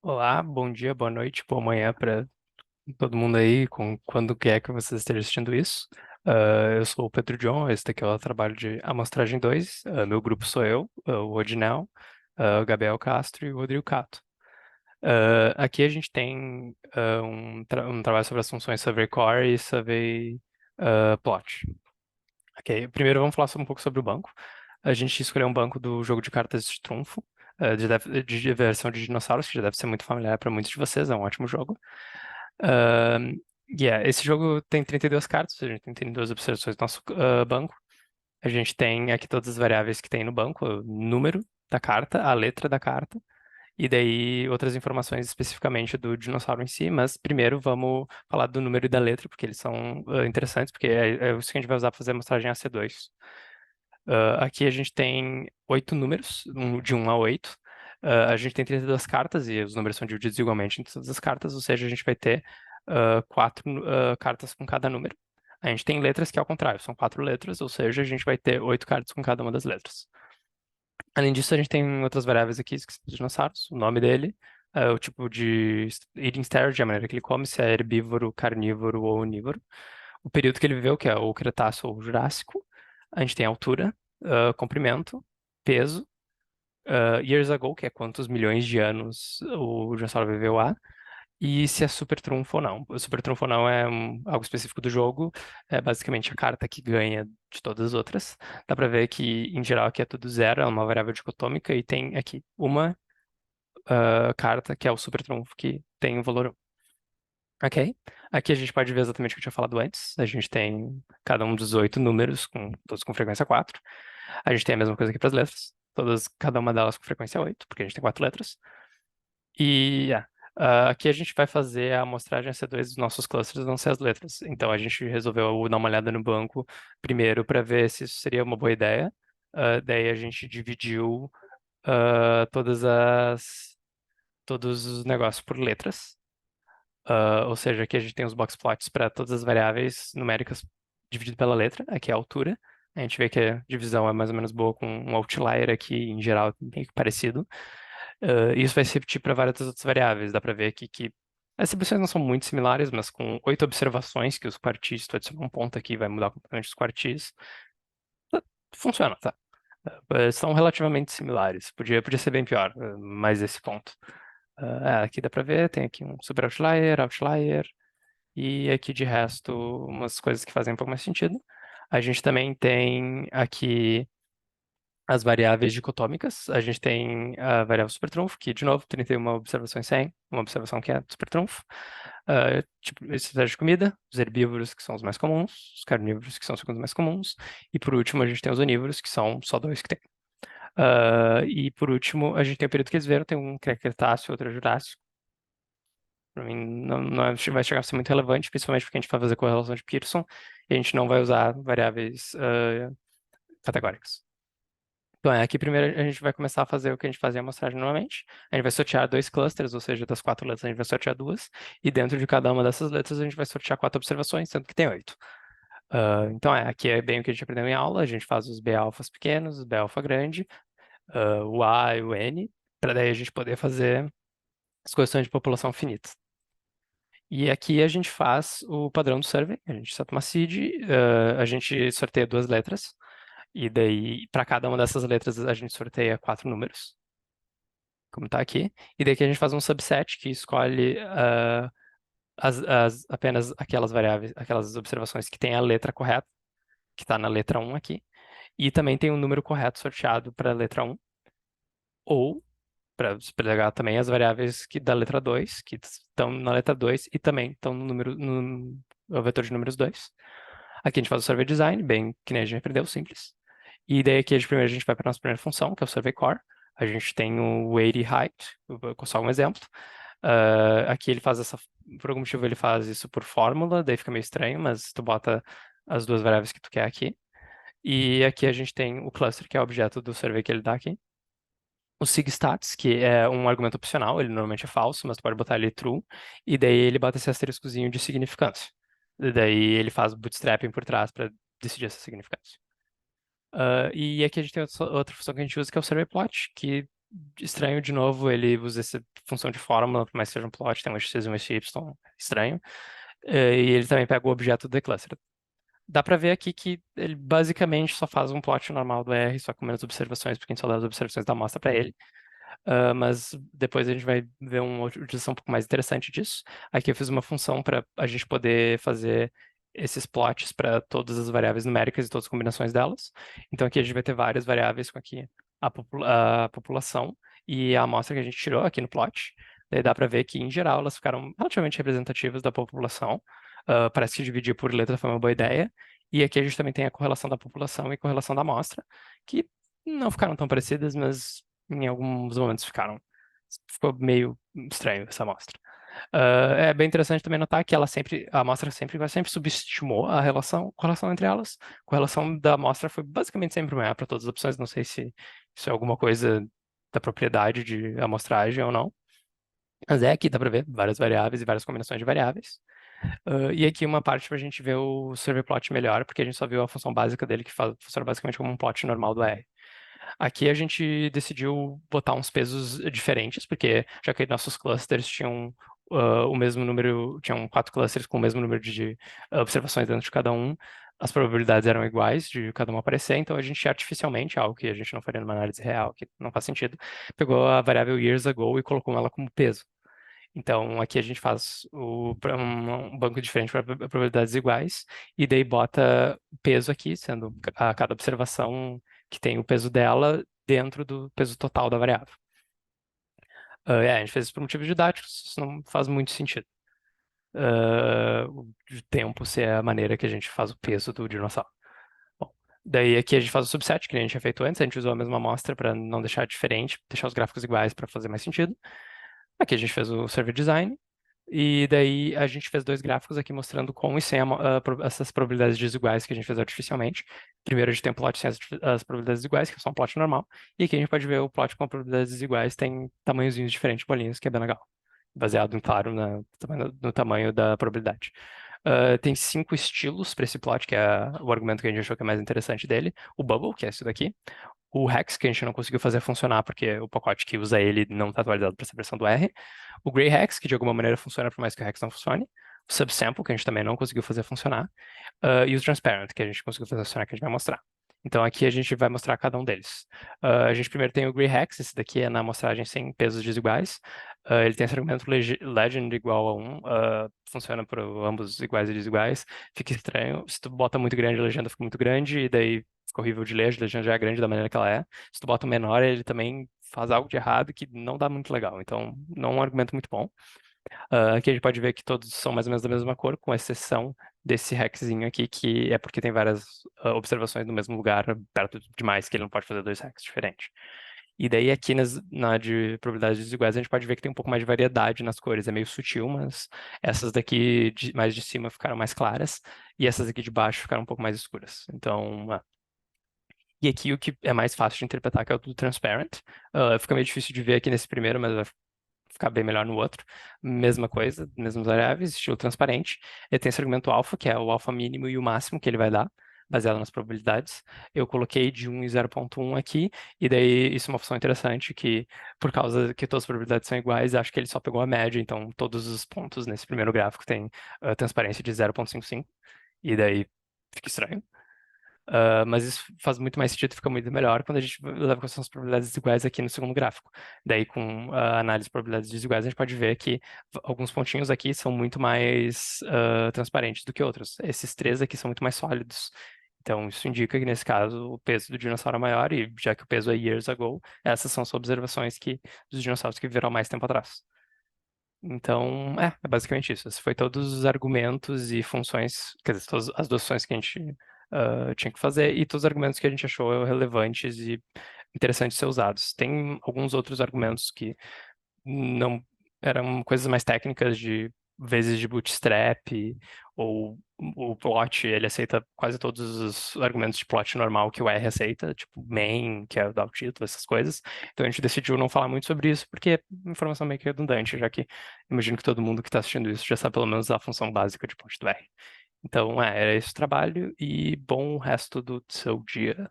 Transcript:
Olá, bom dia, boa noite, boa manhã para todo mundo aí, com quando quer que você esteja assistindo isso. Eu sou o Pedro John, esse daqui é o trabalho de Amostragem 2. Meu grupo sou eu, o Rodinel, o Gabriel Castro e o Rodrigo Cato. Aqui a gente tem um trabalho sobre as funções Survey Core e Survey Plot. Ok, primeiro vamos falar um pouco sobre o banco. A gente escolheu um banco do jogo de cartas de trunfo, de versão de dinossauros, que já deve ser muito familiar para muitos de vocês, é um ótimo jogo. Uh, esse jogo tem 32 cartas, a gente tem 32 observações do nosso banco. A gente tem aqui todas as variáveis que tem no banco, o número da carta, a letra da carta, e daí outras informações especificamente do dinossauro em si, mas primeiro vamos falar do número e da letra, porque eles são interessantes, porque é isso que a gente vai usar para fazer a amostragem AC2. Aqui a gente tem 8 números, de 1 a 8. A gente tem 32 cartas e os números são divididos igualmente em todas as cartas, ou seja, a gente vai ter 4 cartas com cada número. A gente tem letras que é ao contrário, são 4 letras, ou seja, a gente vai ter 8 cartas com cada uma das letras. Além disso, a gente tem outras variáveis aqui, que são os dinossauros, o nome dele, o tipo de eating stage, a maneira que ele come, se é herbívoro, carnívoro ou onívoro. O período que ele viveu, que é o Cretáceo ou o Jurássico. A gente tem altura, comprimento, peso, years ago, que é quantos milhões de anos o dinossauro viveu há, e se é super trunfo ou não. O super trunfo ou não é algo específico do jogo, é basicamente a carta que ganha de todas as outras. Dá pra ver que, em geral, aqui é tudo zero, é uma variável dicotômica, e tem aqui uma carta, que é o super trunfo, que tem o valor 1. Ok? Aqui a gente pode ver exatamente o que eu tinha falado antes. A gente tem cada um dos 8 números, todos com frequência 4. A gente tem a mesma coisa aqui para as letras, cada uma delas com frequência 8, porque a gente tem 4 letras. E aqui a gente vai fazer a amostragem AC2 dos nossos clusters, vão ser as letras. Então a gente resolveu dar uma olhada no banco primeiro para ver se isso seria uma boa ideia. Daí a gente dividiu ah, todas as, todos os negócios por letras. Ou seja, aqui a gente tem os box plots para todas as variáveis numéricas dividido pela letra. Aqui é a altura. A gente vê que a divisão é mais ou menos boa com um outlier aqui, em geral, meio que parecido. Isso vai se repetir para várias das outras variáveis. Dá para ver aqui que as distribuições não são muito similares, mas com 8 observações, que os quartis, tu adiciona um ponto aqui, vai mudar completamente os quartis. Tá, funciona, tá? São relativamente similares. Podia ser bem pior, mais esse ponto. Aqui dá para ver, tem aqui um super outlier, outlier, e aqui de resto umas coisas que fazem um pouco mais sentido. A gente também tem aqui as variáveis dicotômicas. A gente tem a variável supertrunfo, que, de novo, 31 observações 100, uma observação que é supertrunfo. Tipo, estratégia de comida, os herbívoros, que são os mais comuns, os carnívoros, que são os segundos mais comuns, e por último a gente tem os onívoros, que são só dois que tem. E por último, a gente tem o período que eles viveram, tem um que é Cretáceo, outro é Jurássico. Para mim, vai chegar a ser muito relevante, principalmente porque a gente vai fazer correlação de Pearson e a gente não vai usar variáveis categóricas. Então, aqui primeiro a gente vai começar a fazer o que a gente fazia a amostragem normalmente. A gente vai sortear 2 clusters, ou seja, das 4 letras a gente vai sortear 2, e dentro de cada uma dessas letras a gente vai sortear 4 observações, sendo que tem 8. Então, aqui é bem o que a gente aprendeu em aula, a gente faz os B-alfas pequenos, o B-alfa grande, o A e o N, para daí a gente poder fazer as correções de população finita. E aqui a gente faz o padrão do survey, a gente seta uma seed, a gente sorteia 2 letras, e daí para cada uma dessas letras a gente sorteia 4 números, como está aqui. E daí que a gente faz um subset que escolhe apenas aquelas variáveis, aquelas observações que tem a letra correta, que está na letra 1 aqui, e também tem um número correto sorteado para a letra 1, ou para pegar também as variáveis da letra 2, que estão na letra 2 e também estão no vetor de números 2. Aqui a gente faz o survey design, bem que nem a gente aprendeu, simples. E daí aqui primeiro a gente vai para a nossa primeira função, que é o survey core. A gente tem o weight e height, só um exemplo. Aqui ele faz por algum motivo ele faz isso por fórmula, daí fica meio estranho, mas tu bota as duas variáveis que tu quer aqui. E aqui a gente tem o cluster, que é o objeto do survey que ele dá aqui. O SIGSTATS, que é um argumento opcional, ele normalmente é falso, mas tu pode botar ele true, e daí ele bota esse asteriscozinho de significância. E daí ele faz bootstrapping por trás para decidir essa significância. E aqui a gente tem outra função que a gente usa, que é o survey plot, que estranho, de novo, ele usa essa função de fórmula, por mais que seja um plot, tem um x e um y estranho. E ele também pega o objeto do decluster. Dá pra ver aqui que ele basicamente só faz um plot normal do R, só com menos observações, porque a gente só dá as observações da amostra para ele. Mas depois a gente vai ver uma utilização um pouco mais interessante disso. Aqui eu fiz uma função para a gente poder fazer esses plots para todas as variáveis numéricas e todas as combinações delas. Então aqui a gente vai ter várias variáveis com aqui a população e a amostra que a gente tirou aqui no plot. Daí dá para ver que, em geral, elas ficaram relativamente representativas da população. Parece que dividir por letra foi uma boa ideia. E aqui a gente também tem a correlação da população e correlação da amostra, que não ficaram tão parecidas, mas em alguns momentos ficaram. Ficou meio estranho essa amostra. É bem interessante também notar que a amostra sempre subestimou a correlação entre elas. A correlação da amostra foi basicamente sempre maior para todas as opções. Não sei se isso é alguma coisa da propriedade de amostragem ou não. Mas aqui dá para ver várias variáveis e várias combinações de variáveis. E aqui uma parte para a gente ver o survey plot melhor, porque a gente só viu a função básica dele, que funciona basicamente como um plot normal do R. Aqui a gente decidiu botar uns pesos diferentes, porque já que nossos clusters tinham o mesmo número, tinham 4 clusters com o mesmo número de observações dentro de cada um, as probabilidades eram iguais de cada um aparecer, então a gente artificialmente, algo que a gente não faria numa análise real, que não faz sentido, pegou a variável years ago e colocou ela como peso. Então, aqui a gente faz um banco diferente para probabilidades iguais, e daí bota o peso aqui, sendo a cada observação que tem o peso dela dentro do peso total da variável. A gente fez isso por motivos didáticos, isso não faz muito sentido. O tempo ser a maneira que a gente faz o peso do dinossauro. Bom, daí aqui a gente faz o subset, que nem a gente tinha feito antes, a gente usou a mesma amostra para não deixar diferente, deixar os gráficos iguais para fazer mais sentido. Aqui a gente fez o server design, e daí a gente fez 2 gráficos aqui mostrando com e sem essas probabilidades desiguais que a gente fez artificialmente. Primeiro a gente tem um plot sem as probabilidades desiguais, que é só um plot normal. E aqui a gente pode ver o plot com probabilidades desiguais, tem tamanhozinhos diferentes, bolinhas, que é bem legal. Baseado, claro, no tamanho da probabilidade. Tem 5 estilos para esse plot, que é o argumento que a gente achou que é mais interessante dele. O bubble, que é esse daqui. O hex, que a gente não conseguiu fazer funcionar porque o pacote que usa ele não está atualizado para essa versão do R. O gray hex, que de alguma maneira funciona por mais que o hex não funcione. O subsample, que a gente também não conseguiu fazer funcionar. E o transparent, que a gente conseguiu fazer funcionar, que a gente vai mostrar. Então aqui a gente vai mostrar cada um deles. A gente primeiro tem o gray hex, esse daqui é na amostragem sem pesos desiguais. Ele tem esse argumento legend igual a 1, funciona para ambos iguais e desiguais. Fica estranho, se tu bota muito grande, a legenda fica muito grande, e daí fica horrível de ler, a legenda já é grande da maneira que ela é. Se tu bota um menor, ele também faz algo de errado que não dá muito legal. Então, não é um argumento muito bom. Aqui a gente pode ver que todos são mais ou menos da mesma cor, com exceção desse hexzinho aqui, que é porque tem várias observações no mesmo lugar, perto demais, que ele não pode fazer 2 hexes diferentes. E daí aqui na de probabilidades desiguais a gente pode ver que tem um pouco mais de variedade nas cores. É meio sutil, mas essas daqui mais de cima ficaram mais claras e essas aqui de baixo ficaram um pouco mais escuras. Então, e aqui o que é mais fácil de interpretar, que é o do transparent. Fica meio difícil de ver aqui nesse primeiro, mas vai ficar bem melhor no outro. Mesma coisa, mesmas variáveis, estilo transparente. Ele tem esse argumento alfa, que é o alfa mínimo e o máximo que ele vai dar, baseado nas probabilidades. Eu coloquei de 1 e 0.1 aqui, e daí isso é uma função interessante, que por causa que todas as probabilidades são iguais, acho que ele só pegou a média, então todos os pontos nesse primeiro gráfico têm transparência de 0.55, e daí fica estranho. Mas isso faz muito mais sentido, fica muito melhor quando a gente leva em consideração as probabilidades desiguais aqui no segundo gráfico. Daí, com a análise de probabilidades desiguais, a gente pode ver que alguns pontinhos aqui são muito mais transparentes do que outros. Esses 3 aqui são muito mais sólidos. Então, isso indica que, nesse caso, o peso do dinossauro é maior, e já que o peso é years ago, essas são as observações dos dinossauros que viveram mais tempo atrás. Então, é basicamente isso. Esses foi todos os argumentos e funções, quer dizer, todas as 2 funções que a gente tinha que fazer e todos os argumentos que a gente achou relevantes e interessantes de ser usados. Tem alguns outros argumentos que não eram coisas mais técnicas de vezes de bootstrap ou o plot, ele aceita quase todos os argumentos de plot normal que o R aceita, tipo main, que é dar o título, essas coisas. Então a gente decidiu não falar muito sobre isso, porque é informação meio que redundante, já que imagino que todo mundo que está assistindo isso já sabe pelo menos a função básica de plot do R. Então, era esse o trabalho e bom resto do seu dia.